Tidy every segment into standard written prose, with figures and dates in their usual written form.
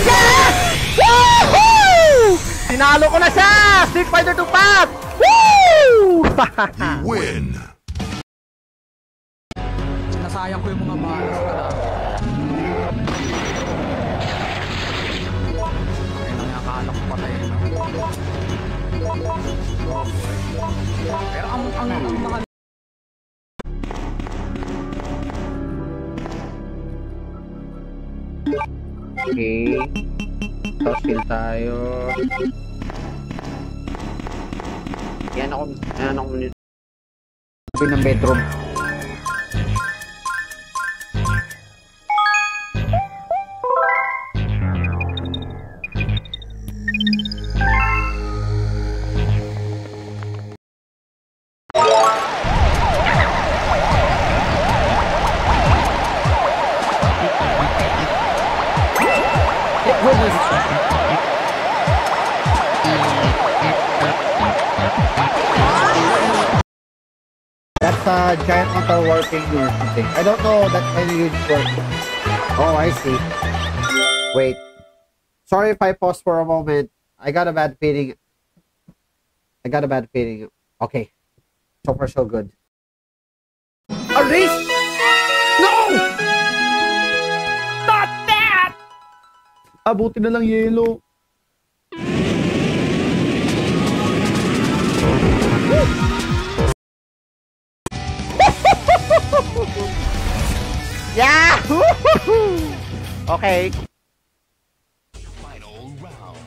Yes! Woohoo! Tinalo ko na siya! Street Fighter 2 Pack! Woo! You win! Nasayang ko yung mga balas ko lang. Ay, nakakala ko patay na. Pero ang mga... Okay. Toss kill tayo. Yan ako muna. Sabi ng bedroom. That's a giant metal working or something. I don't know that many units work. Oh, I see. Wait. Sorry if I pause for a moment. I got a bad feeling. Okay. So far, so good. A race? No! Not that! Abuti na lang yellow. Yeah! Okay. Final round.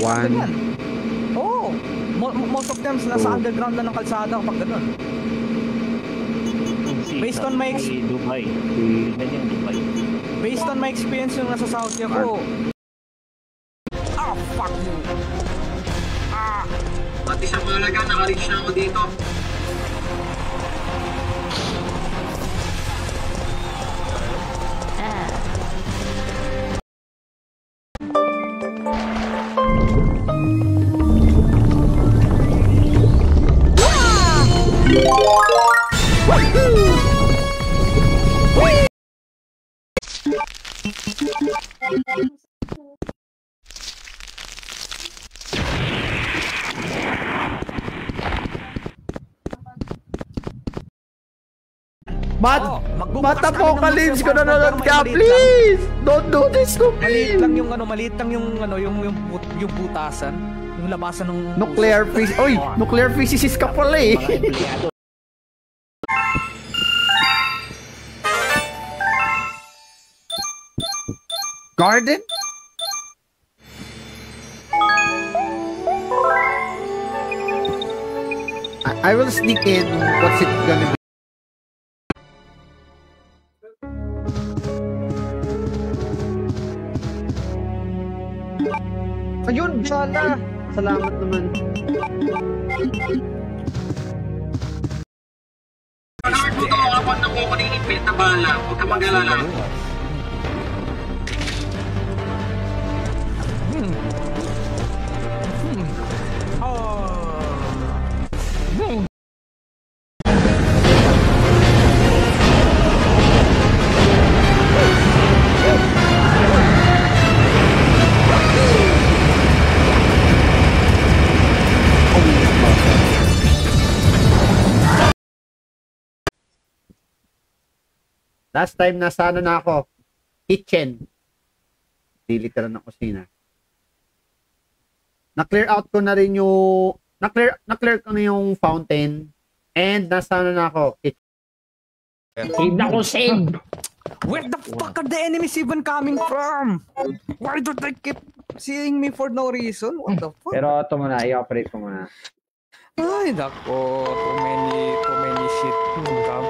One. Oh! Most of them nasa underground na ng kalsada kapag ganun. Based on my Dubai. Dubai. Based on my experience yung nasa Saudi ako. Ah, fuck you. Ah. Pati sa Malaga, naka-reach na ako dito. Apocalypse ko na nanonood ka, please! Don't do this to me! Maliit lang yung butasan, yung labasan ng nuclear physicist. Oy, nuclear physicist ka pala eh. Garden? I will sneak in. What's it gonna be? Ayun, bala! Salamat naman. Pag-art mo ito, kapag nakuha ng ipit na bala, huwag ka mag-alala. Last time nasa ano na ako, kitchen. Di literal ng kusina. Na-clear out ko na rin yung na-clear ko na yung fountain and nasa ano na ako, kitchen. Save na ko, save! Where the fuck are the enemies even coming from? Why do they keep seeing me for no reason? What the fuck? Pero ito muna, i-operate ko muna. Ay, nako, too many shit to come.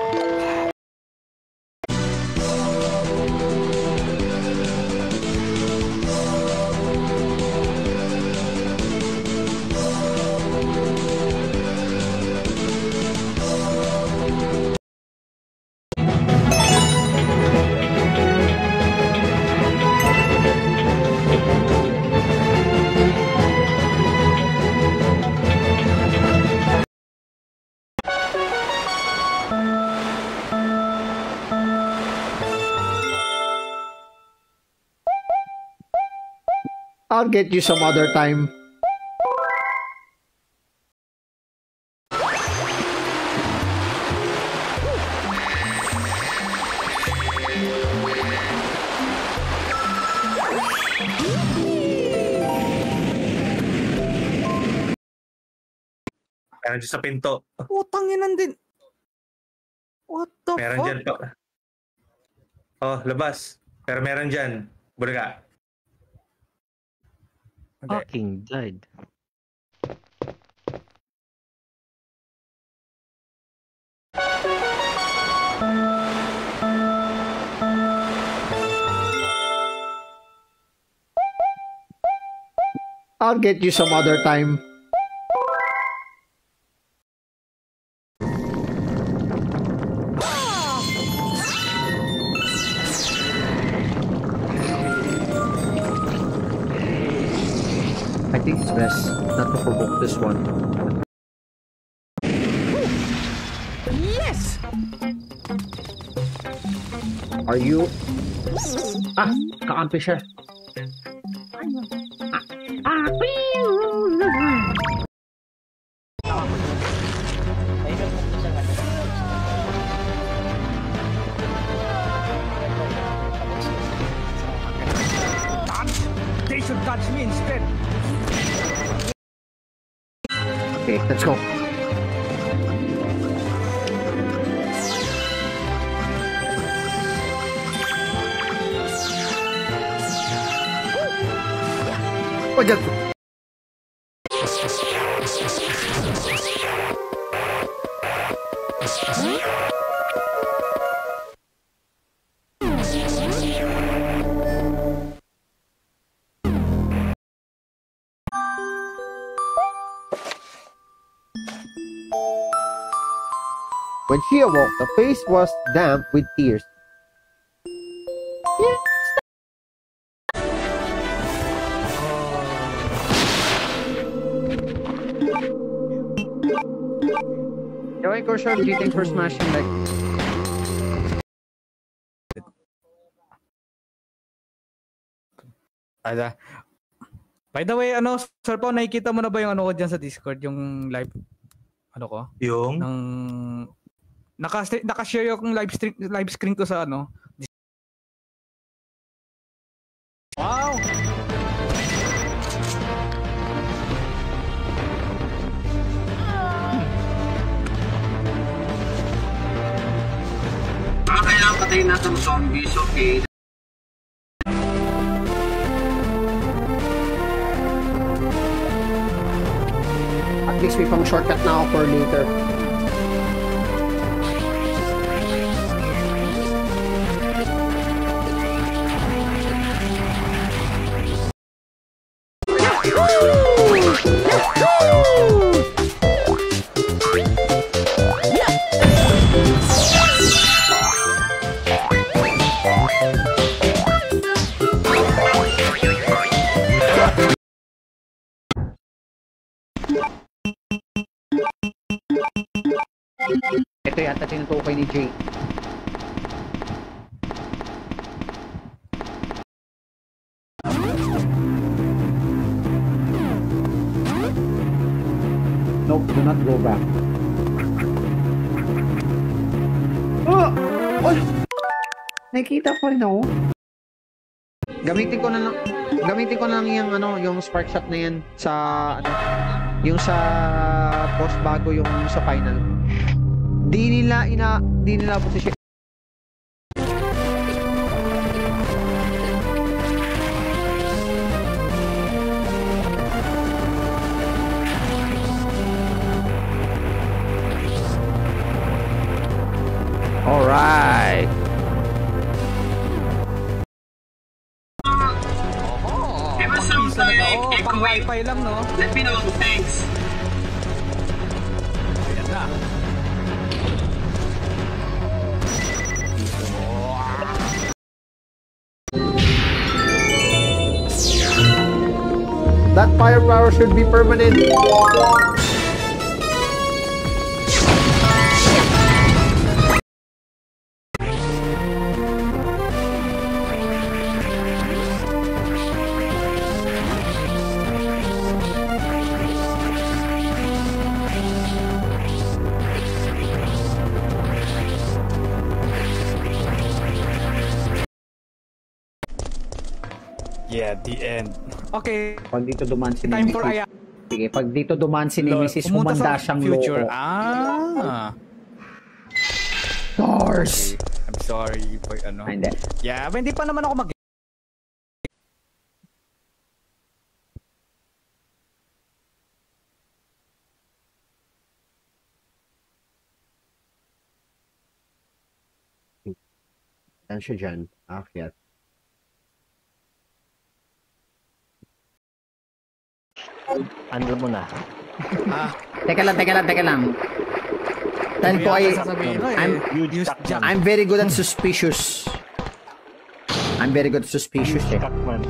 I'll get you some other time. Meron dyan sa pinto. Putang inan din. What the Meron fuck? dyan po. Oh, labas. Pero meron dyan. Bulaga. Fucking died. I'll get you some other time. I think it's best not to provoke this one. Yes! Are you... Ah! Kakampi siya. They should catch me instead. Okay, let's go. Oh, God. When she awoke, the face was damp with tears. Yo, Corshon, do you think for smashing like... Ada. By the way, Sir Pao, nakikita mo na ba yung ko dyan sa Discord, yung live, ko? Yung? Ng... Naka-share yung live screen ko sa Wow! Kailangan patayin natin ang zombies, okay? At least may pang shortcut na ako for later. Ito yata tinutukay ni Jay. Nope, do not go back. Oh! Oh! Nakikita pa rin ako. Gamitin ko na lang yung yung spark shot na yan sa yung sa boss bago yung sa final. Di nila position. All right. Give us some time, take away. Pang-wifi lang, no? Let me know, thanks. Ayan na. That firepower should be permanent. Yeah, the end. Okay, Pag dito dumaan si time for Nemesis. Aya. Sige, pag dito dumaan si Nemesis, Pumunta humanda sa siyang future. loko. Stars! I'm sorry for ano. Ay, hindi. Yeah, but hindi pa naman ako mag... Saan siya dyan? Akyat. Ano mo na? Teka lang. Dahil po ay, sasabihin ko eh. Huge Use Jack. I'm very good at suspicious. Eh. Cockman.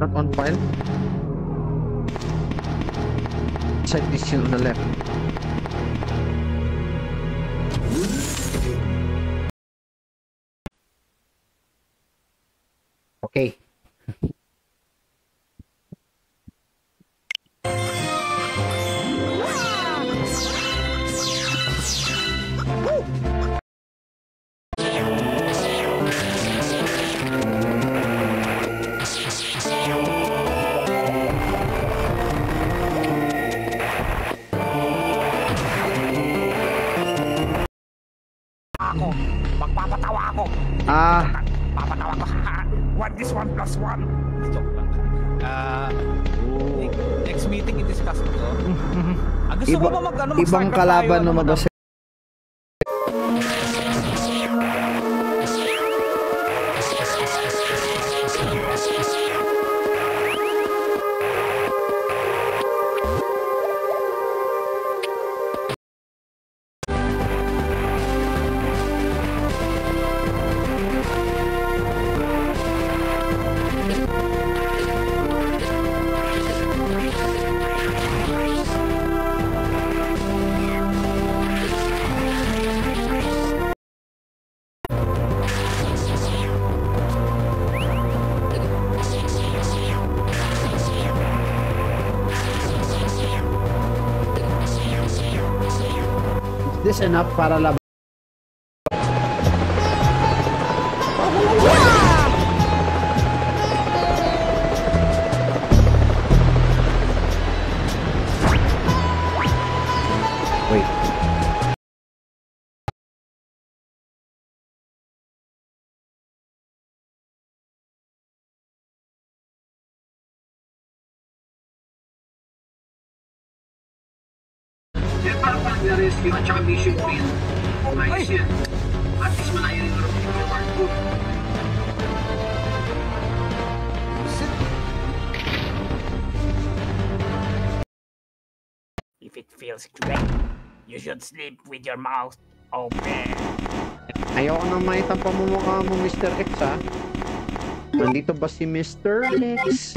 Not on file. Side mission on the left. Okay. Magpapatawa ako. Papatawa ko. What is 1 plus 1? Joke lang. Next meeting i-discuss ko to. Gusto ko ba mag-ano? Ibang kalaban na mag this enough para laban. Wait. Eh, parang rescue at saka mission fail. Ayos yan. At least malayo yung reward ko. If it feels great, you should sleep with your mouth open. Ayoko nang makita pa mukha mo, Mr. X, ha? Nandito ba si Mr. X?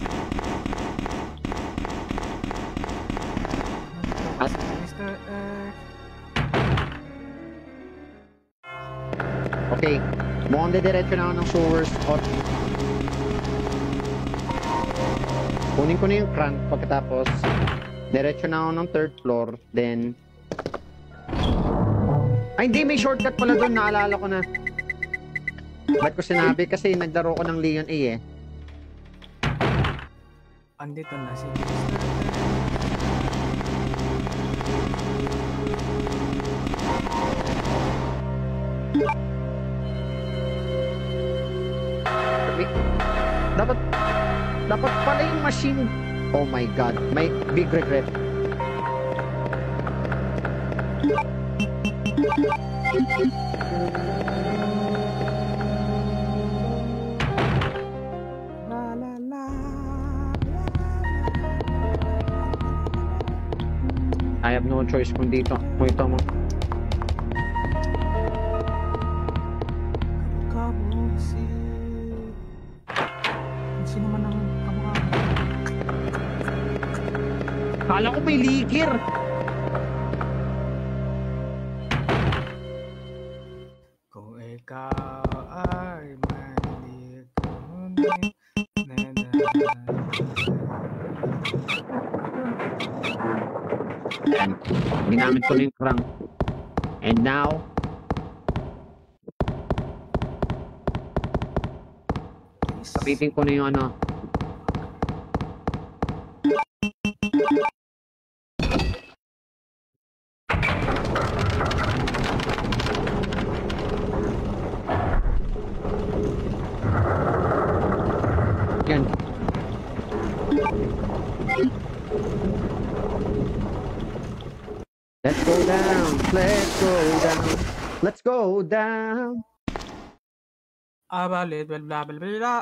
Okay, mukhang diretso na ako ng sewers. Kunin ko na yung crank pagkatapos. Diretso na ako ng 3rd floor, then... Ay, hindi! May shortcut pala doon. Naalala ko na. Ba't ko sinabi? Kasi naglaro ko ng Leon A eh. Andito na si Dapat pala yung machine. Oh my god, may big regret. I have no choice kung dito. Kung ito mo. Sino man ang kamukha? Kala ko may likir. Kung ikaw ay maliit And ginamit ko na yung crank. And now, kapitin ko na yung ano. Yan. Let's go down. Let's go down. Let's go down. Blah, blah, blah, blah, blah.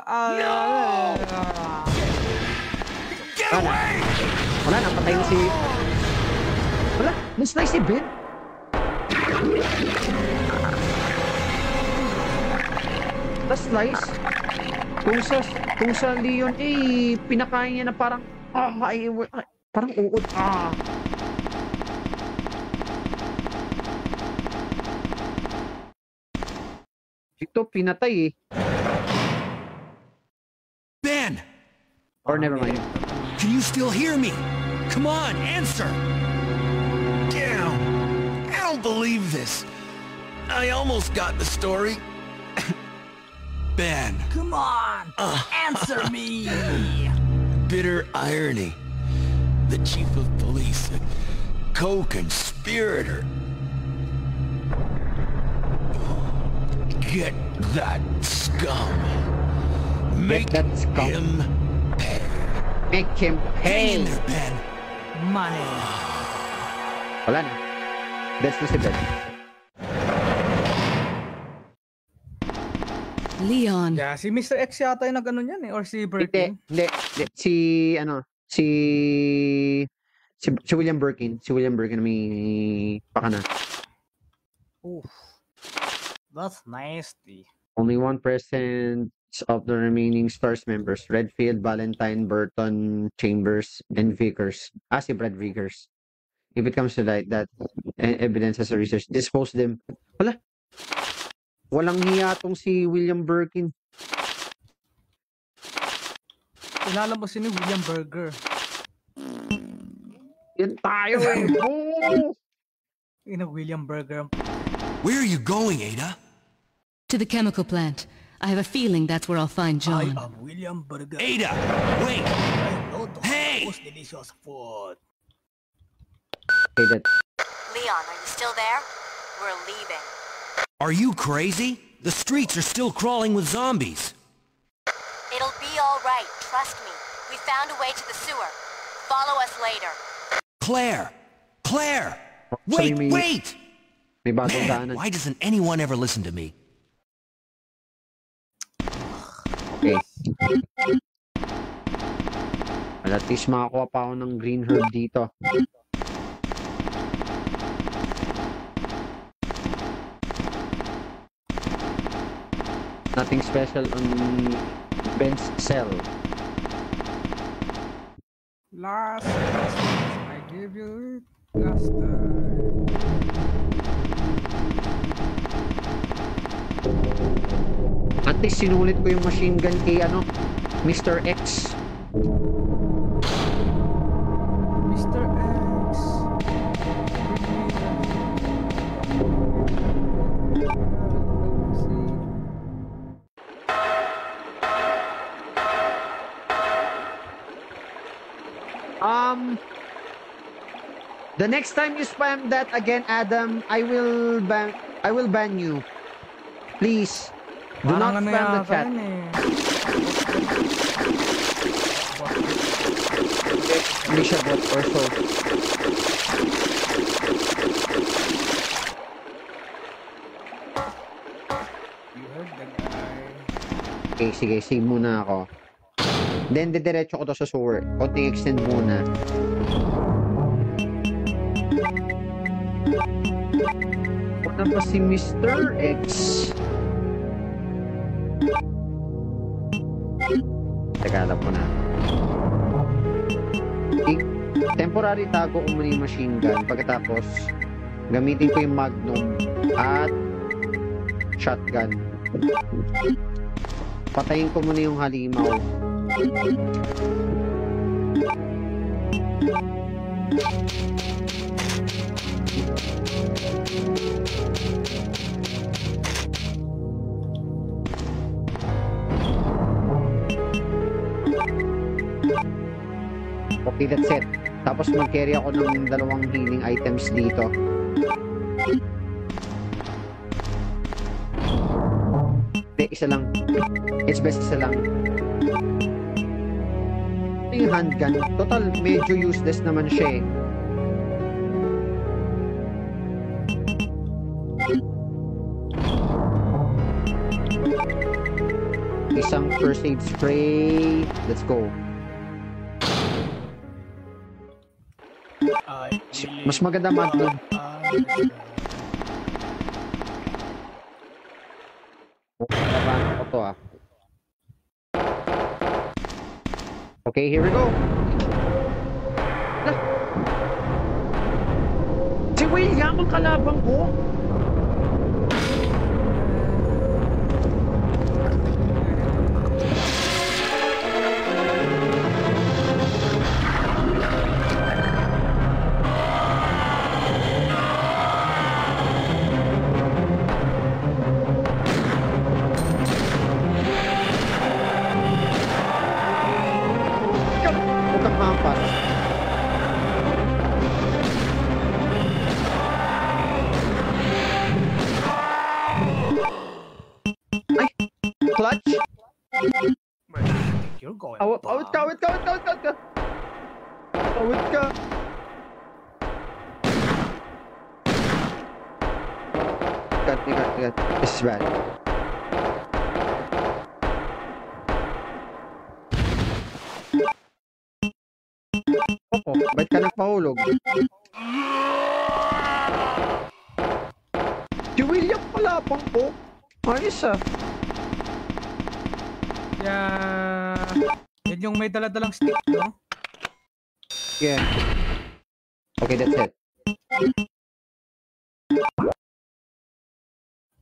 Get away! Wala na, patay na si... Wala, na-slice si Ben. Na-slice. Kung sa Leon, pinakain niya na parang... parang uod. Ito, pinatay Ben! Or never mind. Can you still hear me? Come on, answer! Damn! I don't believe this. I almost got the story. Ben. Come on! Answer me! Bitter irony. The chief of police, a co-conspirator. Get that scum. Make that scum. him pay. Make him Hang in pay. there, Ben. Money. Wala na. That's na si Ben. Leon. Yeah, si Mr. X yata yung nag-ano yan or si Birkin. Hindi. Si William Birkin. Si William Birkin may pakana. Oof. That's nasty. Only 1% of the remaining STARS members, Redfield, Valentine, Burton, Chambers, and Vickers. Si Brad Vickers. If it comes to that evidence as a research, dispose them. Wala. Walang hiya tong si William Birkin. Kilala mo si William Burger. Yan tayo Oh! William Burger. Where are you going, Ada? To the chemical plant. I have a feeling that's where I'll find John. I am William Burger. Ada, wait! I know the Hey! most delicious food. Okay, that. Leon, are you still there? We're leaving. Are you crazy? The streets are still crawling with zombies. It'll be all right, trust me. We found a way to the sewer. Follow us later. Claire! Claire! Sorry, Wait! May bagong Man, daanan. why doesn't anyone ever listen to me? Okay. Well, at least makakuha pa ako ng green herb dito. Nothing special on Ben's cell. Last I give you it last time. At least sinulit ko yung machine gun kay Mr. X. Mr. X. The next time you spam that again, Adam, I will ban you. Please. Do not Parang spam the yata chat. yun eh. Hindi siya bot or so. You heard the guy. Okay, sige, save muna ako. Then, didiretso ko to sa sewer. Konting extend muna. Ano pa si Mr. X? Teka, alam ko na. Temporary tago ko muna yung machine gun. Pagkatapos, gamitin ko yung magnum at shotgun. Patayin ko muna yung halimaw. Okay, that's it. Tapos mag-carry ako ng 2 healing items dito. Hindi, isa lang. It's best isa lang. Yung handgun, total medyo useless naman siya eh. Isang first aid spray. Let's go. Mas maganda Magnum. Ako to ah. Okay, here we go. Si William ang kalabang ko. Clutch? You're going. Awit ka. Awit ka. Cut. This is bad. Opo, ba't ka nagpahulog? Si William palapang po. Ayos ah. Yan yung may dala-dalang stick, no? Yeah. Okay, that's it.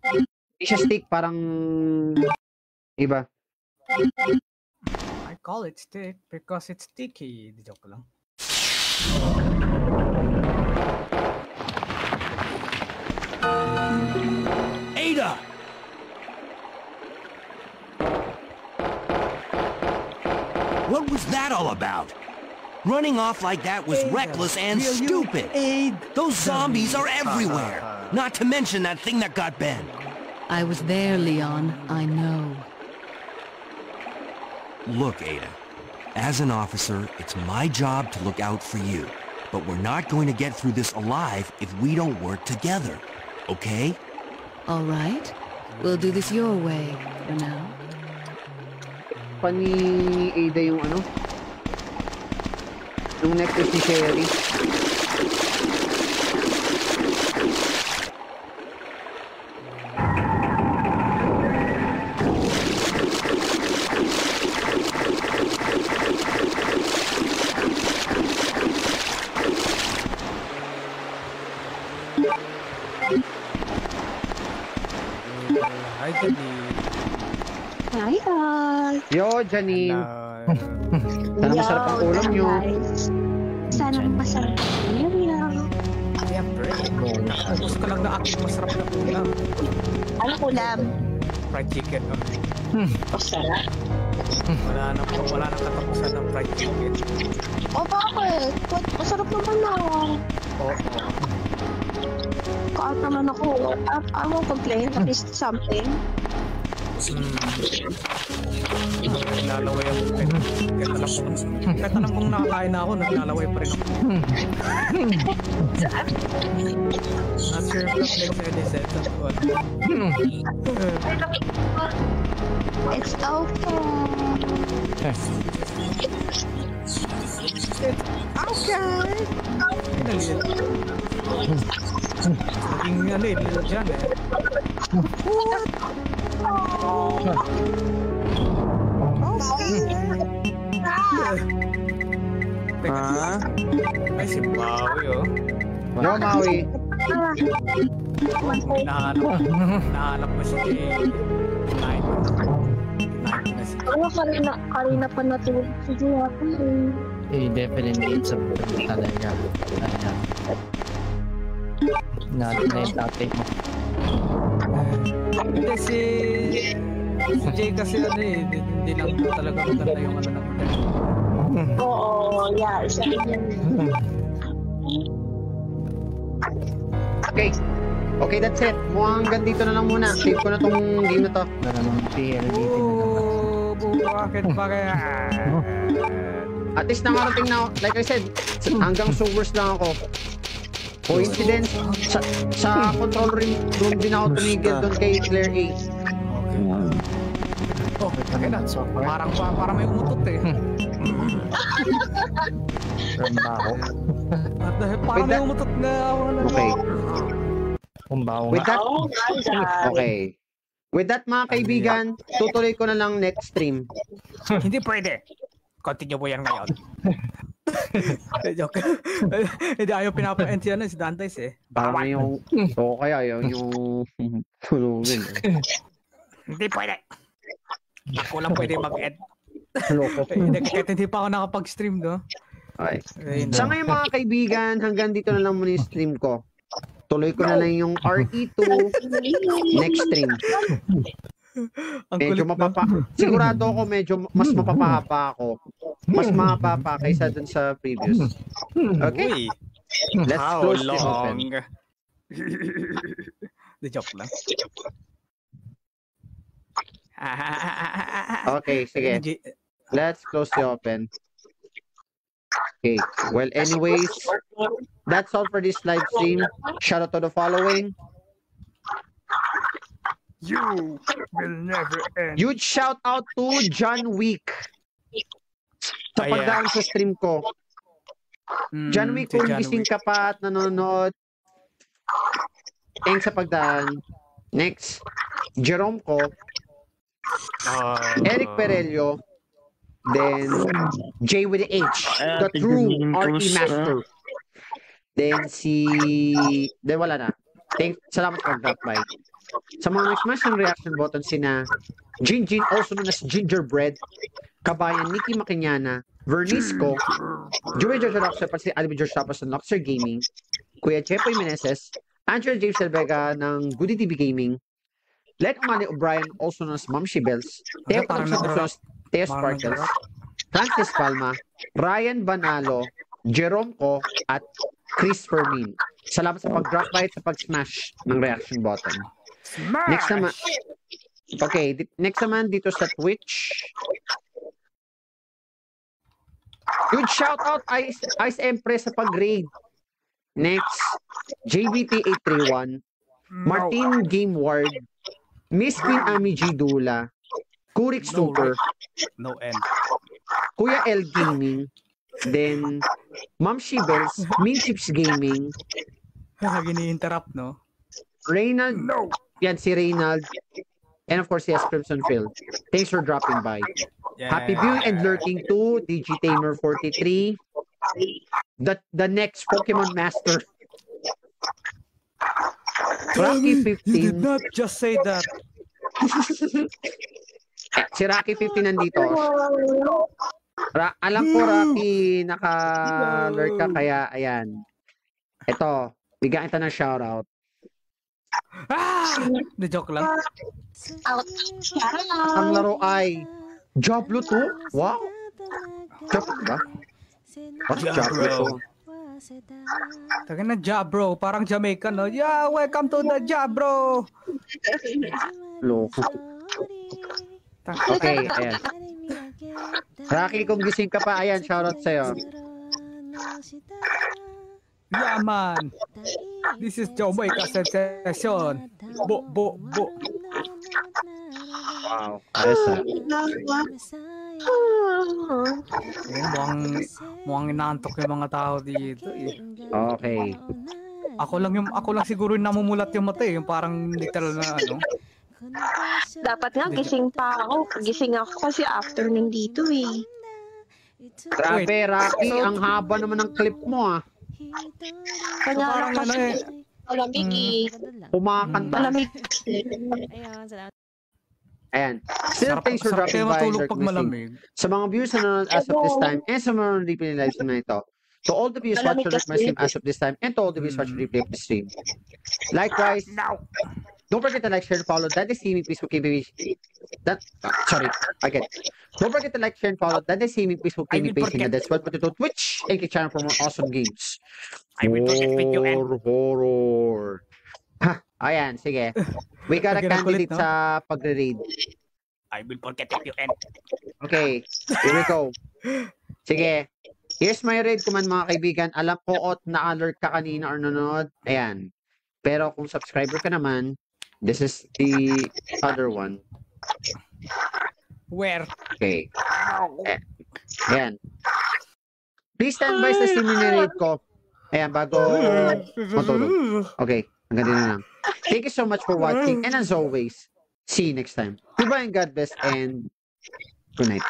Hindi siya stick, parang iba. I call it stick because it's sticky. Joke lang. Ada! What was that all about? Running off like that was reckless and stupid. Those zombies are everywhere. Not to mention that thing that got Ben. I was there, Leon. I know. Look, Ada. As an officer, it's my job to look out for you. But we're not going to get through this alive if we don't work together. Okay? All right. We'll do this your way for now. Pani Ada yung ano? Yung necklace ni Sherry. Hi, Janine. Hi. Yo, Janine. Sana masarap ang ulam nyo. Sana masarap ang ulam nyo. Siyempre. Gusto ka lang na aking masarap na ulam. Anong ulam? Fried chicken. Masarap. Wala nang katapusan ng fried chicken. O bakit? Masarap naman na. Oo. Kaat naman ako. I won't complain. At least something. Naglalaway ako. Kahit alam kong nakakain na ako, naglalaway pa rin ako. Not sure if that makes any sense at all. It's okay. Naging ano eh, lilo dyan eh. Ay, si Maui oh. No, Maui. Nahanap mo si Knight. Kanina pa natulog si Juwata. Definitely it's a book talaga. Na yung tatay mo. Hindi si Jay kasi hindi lang talaga maganda yung ano ng Oo, yeah, isa yan. Okay, that's it. Mukhang ganito na lang muna. Save ko na tong game na to. Bakit ba kaya? At least nakarating na, like I said, hanggang sewers lang ako. Coincidence, sa control room din ako tumigil doon kay Claire A. Okay na. Parang may umutot eh. Parang may umutot na ako. Okay. With that, okay. With that mga kaibigan, tutuloy ko na lang next stream. Hindi pwede. Continue mo yan ngayon. Joke. Hindi ayaw pinapa-end si Dantes eh. Parang yung, so kaya yung tulungin. Hindi pwede. Ako lang pwede mag-end. Loko. Hindi pa ako nakapag-stream, no? Okay. Sa ngayon mga kaibigan, hanggang dito na lang muna yung stream ko. Tuloy ko na lang yung RE2 next stream. Medyo mapapa... Sigurado ako medyo mas mapapahapa ako. Mas mapapa kaysa dun sa previous. Okay? Let's close the open. The joke lang. Okay, sige. Let's close the open. Okay, well anyways, that's all for this live stream. Shout out to the following. You will never end. Huge shout out to John Wick. Sa pagdaan sa stream ko. John Wick, kung gising ka pa at nanonood, thanks sa pagdaan. Next, Jerome ko. Eric Perello. Then, J with the H, the true RE master. Then, then wala na. Salamat for drop by. Sa mga nag-smash ng reaction button, sina Jinjin, also known as Gingerbread, Kabayan, Nikki Makinyana, Vernisco, Joey George Roxer, pati si Alvin George Tapos ng Luxor Gaming, Kuya Chepoy Meneses, Angel James Selvega ng Goody TV Gaming, Len Umani O'Brien, also known as Ma'am Shibels, Teo Teo Sparkles, Francis Palma, Ryan Banalo, Jerome Ko, at Chris Fermin. Salamat sa pag-drop by at sa pag-smash ng reaction button. Next naman, okay, next naman dito sa Twitch. Good shout out Ice Empress sa pag-raid. Next, JBT831, Martin Game Ward, Miss Queen Ami G Dula, Kurik Super, no end. Kuya L Gaming, then Ma'am Shibels, Minchips Gaming, Gini-interrupt, no? Reynald, yan si Reynald, and of course yes, Crimson Phil. Thanks for dropping by. Yeah. Happy viewing and lurking to DigiTamer43, the next Pokemon Master. Rocky 15. You did not just say that. Si Rocky 15 nandito. Alam ko, Rocky, naka-lurk ka, kaya, ayan. Ito, bigyan kita ng shoutout. The joke lang. Ang laro ay Diablo 2? Wow! Diablo ba? What's Diablo 2? Taka na Jabro, parang Jamaican, no? Yeah, welcome to the Jabro! Loko. Okay, ayan. Rocky, kung gising ka pa, ayan, shoutout sa'yo. Yeah, man. This is Jamaica sensation. Bo. Wow. Ayos ah. Mukhang inaantok yung mga tao dito eh. Okay. Ako lang siguro yung namumulat yung mata eh, yung parang literal na ano. Dapat nga gising pa ako. Gising ako kasi afternoon dito eh. Grabe, Rocky, ang haba naman ng clip mo ah. Kanya lang ano kasi malamig eh. Kumakanta. Malamig. Ayan. Still, thanks for dropping by. Lurk Missing. Sa mga viewers na nanonood as of this time, and sa mga replay live stream na ito, to all the viewers watching Lurk Missing as of this time, and to all the viewers watching replay of the stream. Likewise, don't forget to like, share, and follow That Is Gaming Facebook page. Don't forget to like, share, and follow That Is Gaming Facebook page, and that's what to Twitch and the channel for more awesome games. I will forget with you and Horror. Ha, ayan, sige. We got a candidate sa pagre-raid. I will forget with you and Okay, here we go. Sige. Here's my raid command, mga kaibigan. Alam ko na-alert ka kanina or nanonood. Ayan. Pero kung subscriber ka naman, this is the other one. Where? Okay. Ayan. Please stand by sa stream ni raid ko. Ayan, bago matulog. Okay, hanggang din na lang. Thank you so much for watching. And as always, see you next time. Goodbye and God bless and good night.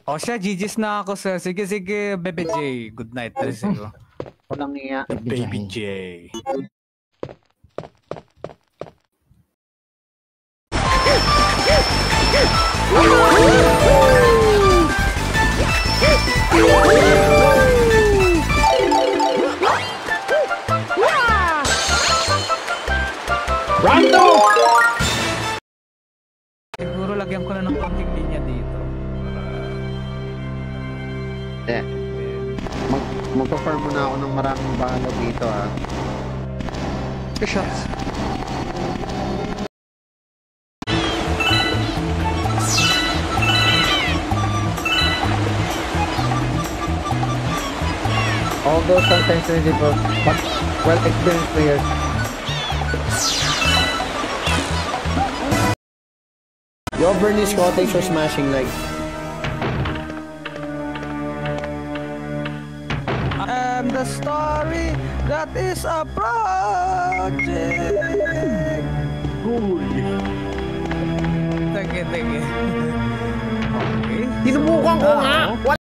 O siya, GG's na ako, sir. Sige, sige, Baby J. Good night. Sige. Walang niya. Baby J. Rando! Siguro lagyan ko na ng konting linya dito. Magpa-farm muna ako ng maraming bala dito, ha. Shots. Although sometimes really difficult, but well-experienced players. Yo, Bernie Scott, thanks for smashing like. And the story that is a project. Sige. Okay. Sinubukan ko nga! What?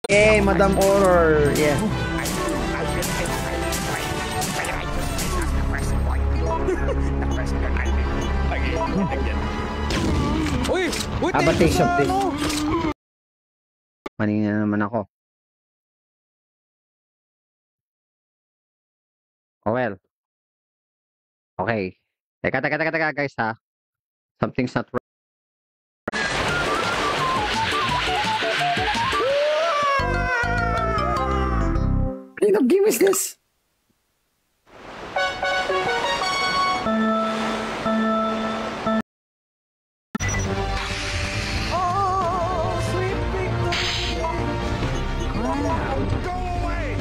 Hey, Madam Horror, yeah. Uy! Uy! Abatation of this. Mali na naman ako. Oh well. Okay. Teka guys ha. Something's not right. What kind of game is this? Oh, sweet victory! Go away!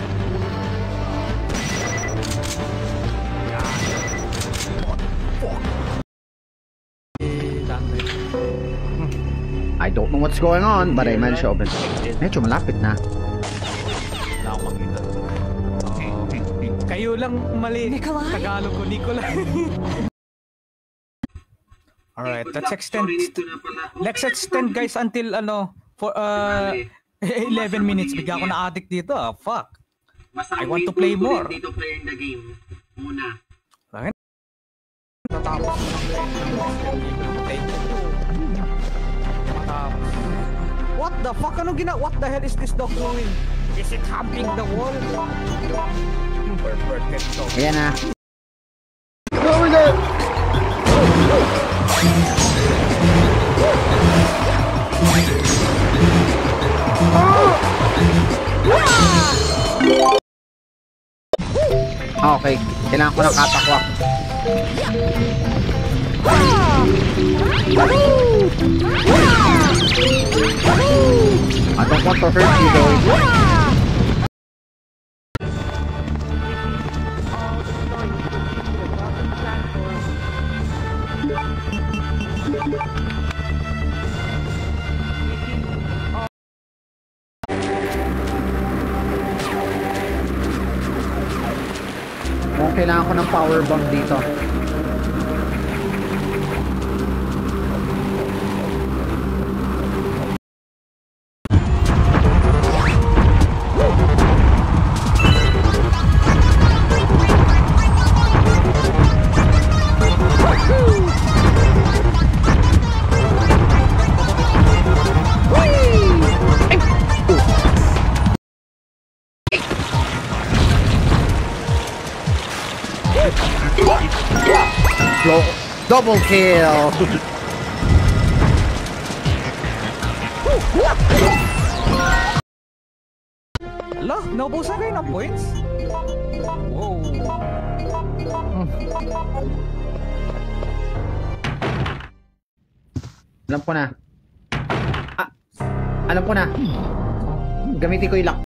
I don't know what's going on, but I managed to open. Medyo malapit na. Kayo lang mali. Nikolai? Tagalog ko, Nikolai. Alright, let's extend guys until for 11 minutes. Bigla ako na addict dito. Fuck. I want to play more. Dito play the game. Muna. Tatapos What the fuck? Anong what the hell is this dog doing? Is it humping the wall? Perverted dog. Ayan na. Oh my god! Okay, kailangan ko ng katakwak. I don't want to hurt you though. Kailangan ko ng power bomb dito. Double kill! Ala, naubusan kayo ng points? Wow. Alam ko na. Alam ko na. Gamitin ko yung lock.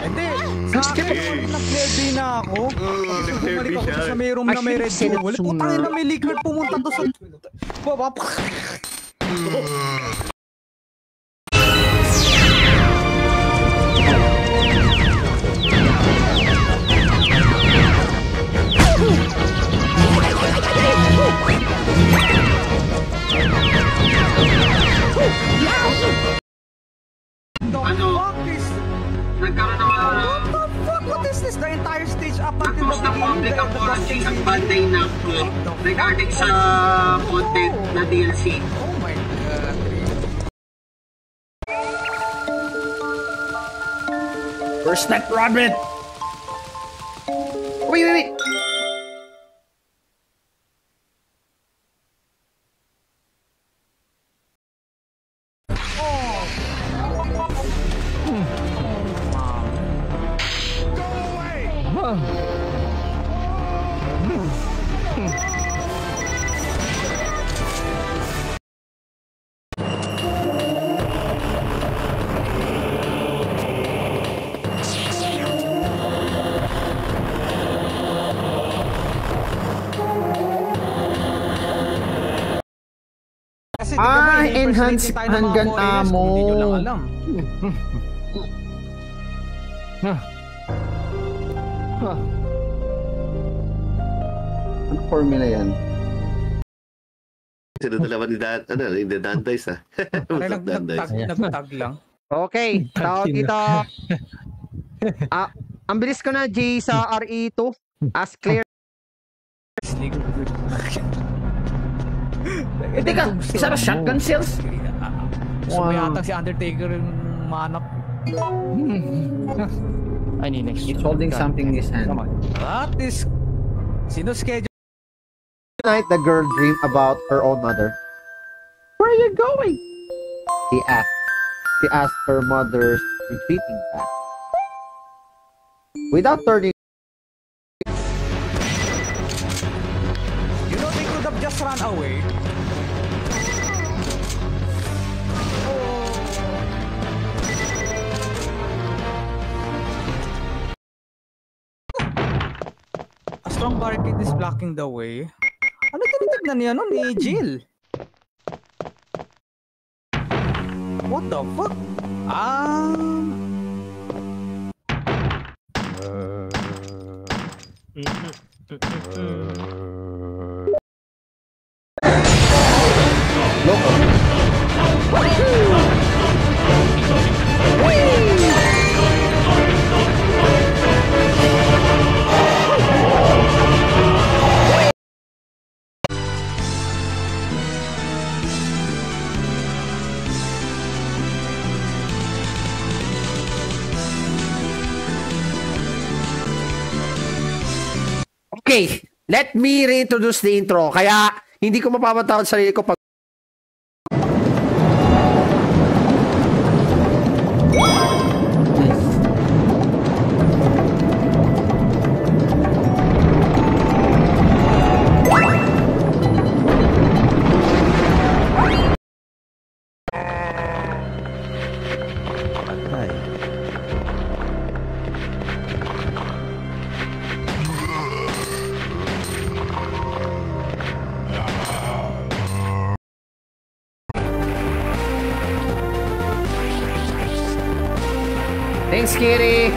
Hindi, sa akin nag-heavy na ako. Bumalik ako sa may room na may red bull. Putangin na may liquor pumunta to sa... What is this? The entire stage up until the public apology ang Bandai Namco regarding sa content na DLC. Oh my god. Where's that rabbit? Wait. Enhance handgun ammo. Hindi nyo lang alam. Ano formula yan? Sino dalawa ni Dandays ha? Nagtag lang. Okay, tawag dito. Ang bilis ko na G sa RE2. As clear. Eh, teka, isa na shotgun shells? Gusto mo yata si Undertaker yung manap. I need next. He's holding something in his hand. That is... Sino schedule? Night, the girl dreamed about her own mother. Where are you going? He asked. She asked her mother's retreating back. Without turning... You know, they could have just run away. A strong barricade is blocking the way. Ano tinitignan niya nun ni Jill? What the fuck? Okay, let me reintroduce the intro. Kaya, hindi ko mapapatawad sa sarili ko pag... Thanks, Kitty.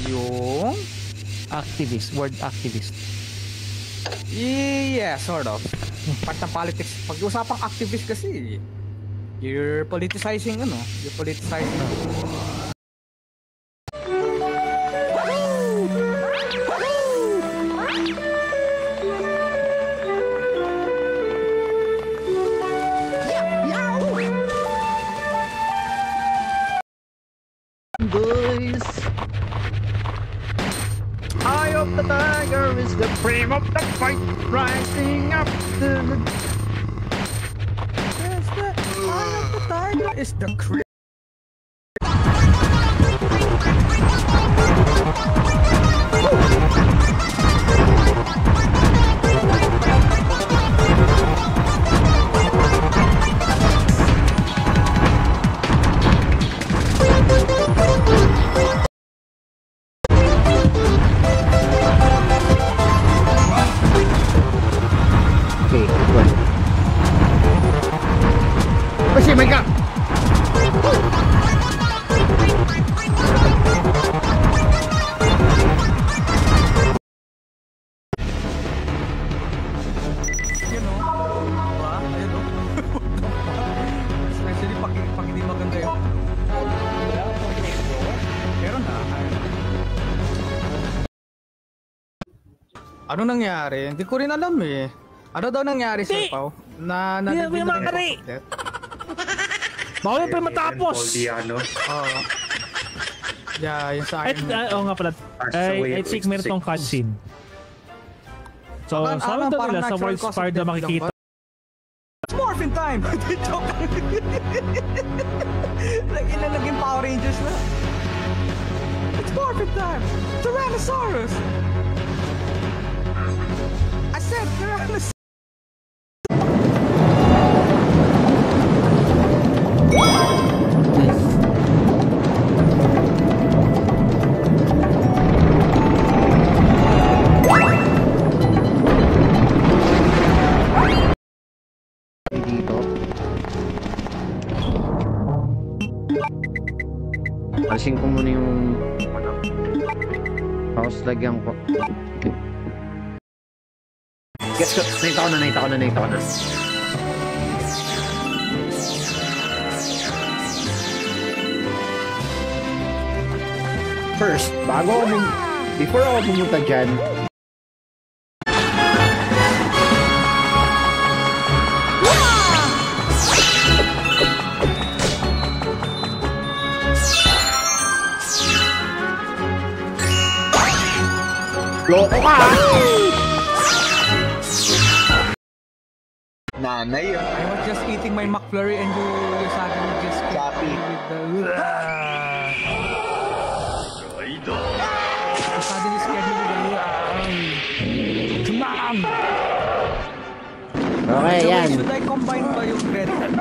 Yung Activist, word activist. yeah, sort of. Part ng politics. Pag-usapang activist kasi, you're politicizing ano? You're politicizing. Boys, eye of the tiger is the frame of the fight, rising up to the... Yes, the eye of the tiger is the creep. Kasi may ka! You know? Diba? Ayun o. Especially pag hindi maganda yun. Meron na. Ano nangyari? Hindi ko rin alam eh. Ano daw nangyari sa Pao? Na Hindi na makari! Bawal pa matapos! Oo. Yeah, yun sa akin. Oo nga pala. I think meron tong cutscene. So, sabi daw nila sa World Spar na makikita. It's morphin time! Joke lang. Ilan naging Power Rangers na? It's morphin time! Tyrannosaurus! I said Tyrannosaurus! Tapos lagyan ko. Gets ko. Nakita ko na. First, before ako pumunta dyan, loko ka! Nanay yun. I was just eating my McFlurry and you suddenly just copy with the... You suddenly scared me with the... Come on! Okay, yan. Should I combine pa yung red and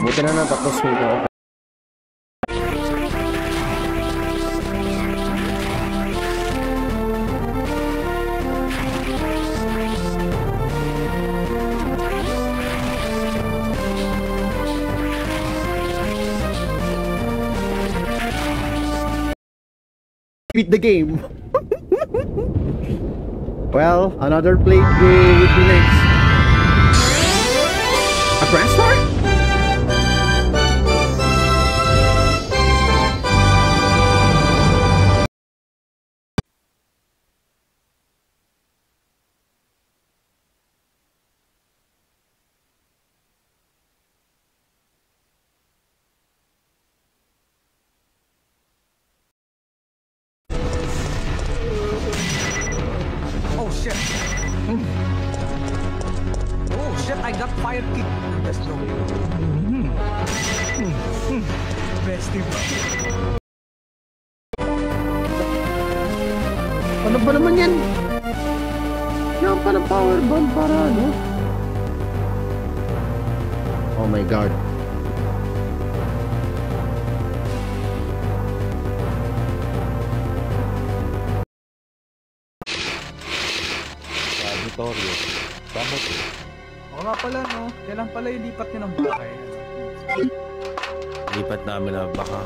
buti na natapos ko. Beat the game. Well, another play would be next. A Grand Star? Oh shit! Oh shit! I got fire kick. Let's go. Bestie. Ano ba naman yan? Yan pa ng power bomb para ano? Oh my god. Vittorio. Bakit? Oo nga pala, no? Kailan pala yung lipat niyo ng bahay? Lipat namin na baka.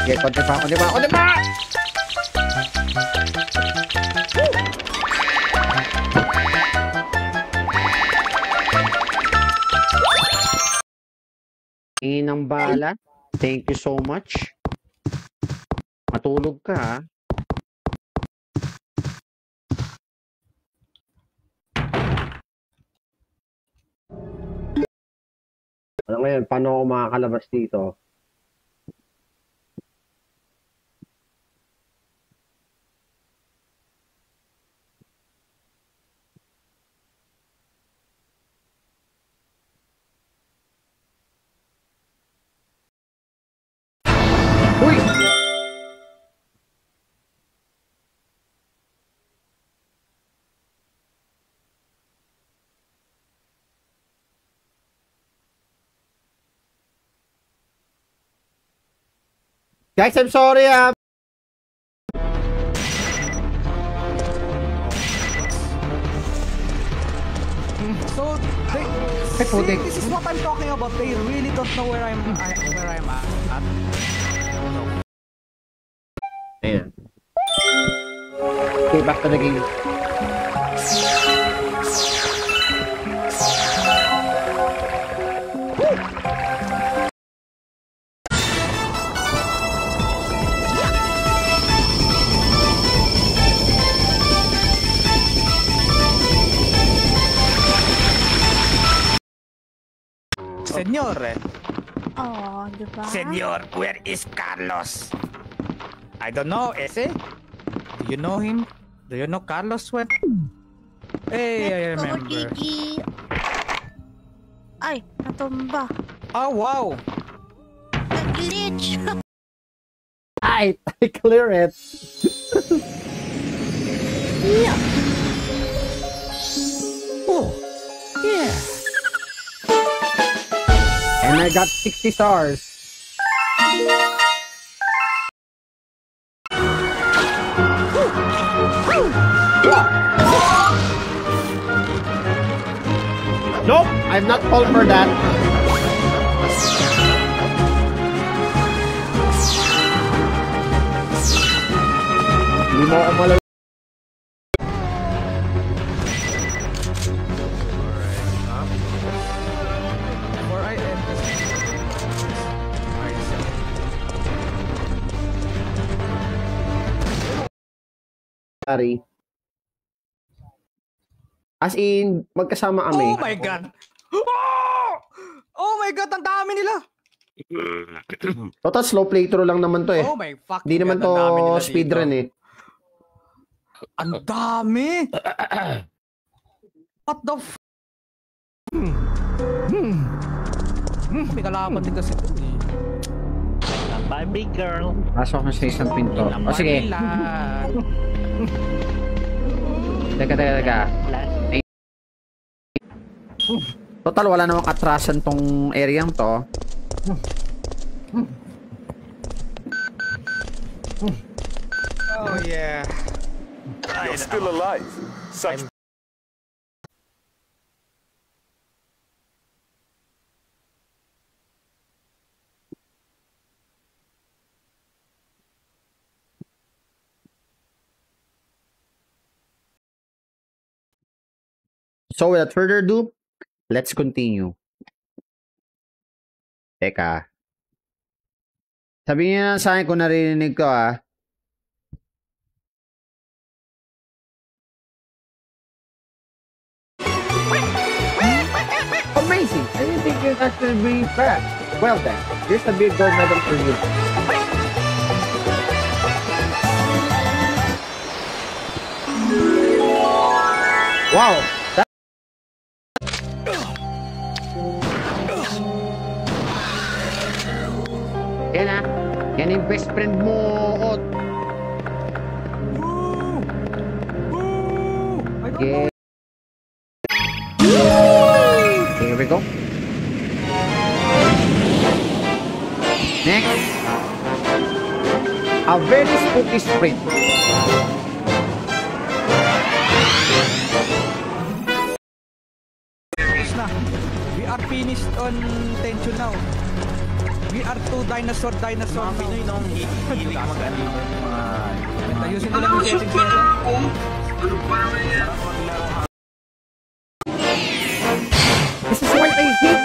Okay, konti pa! Ng bala. Thank you so much. Matulog ka, ha? Ano ngayon? Paano ako makakalabas dito? Guys, I'm sorry, So, this is what I'm talking about. They really don't know where I'm at. Ayan. Okay, back to the game. Senyor. Oh, diba? Senyor, where is Carlos? I don't know, ese? Do you know him? Do you know Carlos? What? Hey, I remember. Gigi. Ay, natumba. Oh, wow. Nag-glitch. I clear it. Yeah. Oh, yeah. And I got 60 stars. Nope, I'm not called for that. Hindi mo ako malaw. Before I end this. Sorry. As in, magkasama kami. Oh my God! Oh my God, ang dami nila! Total slow playthrough lang naman to eh. Oh my fuck. Hindi naman to speedrun eh. Ang dami! What the f... May kalaban din kasi ito eh. Barbie girl. Pasok na sa isang pinto. O sige. Teka. Total, wala namang katrasan tong area to. Oh yeah. You're still alive. Such So without further ado, let's continue. Teka. Sabihin niyo na sa akin kung narinig ko ah. Amazing! I didn't think you'd actually bring it back. Well then, here's a big gold medal for you. Wow! Yan ah. Yan yung best friend mo, Ot. Okay. Here we go. Next. A very spooky sprint. We are finished on tension now. We are two dinosaur Mga Pinoy nung hihilig mag-ano. Ayusin nila yung setting nila. This is what I hate.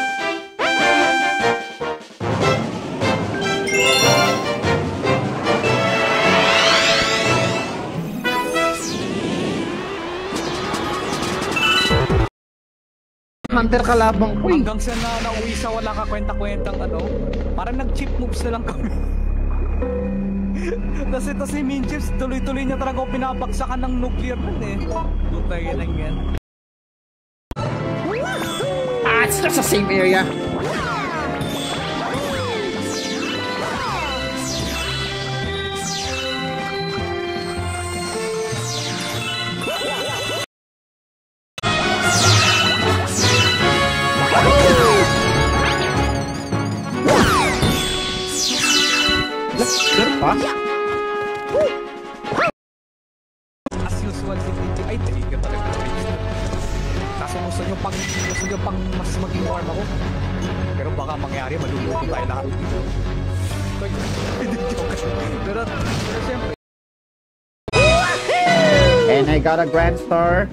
Hunter kalabang ko eh. Hanggang sa nauwi sa wala ka kwenta-kwentang ano. Parang nag-chip moves na lang kami. Kasi Minchips, tuloy-tuloy niya talaga ako pinapagsakan ng nuclear nun eh. Tutay lang yan. Ah, it's just the same area. As usual, ay, tiga talaga. Kaso gusto nyo pang mas maging warm ako. Pero baka mangyari, maluluto tayo lahat. Pero siyempre. And I got a grand star.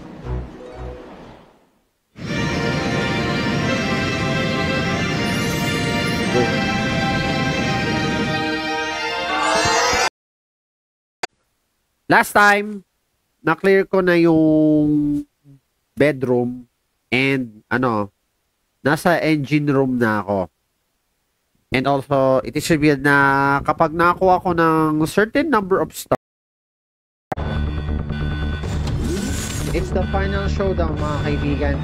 Last time, na-clear ko na yung bedroom and nasa engine room na ako. And also, it is revealed na kapag nakakuha ko ng certain number of stars, it's the final showdown, mga kaibigan.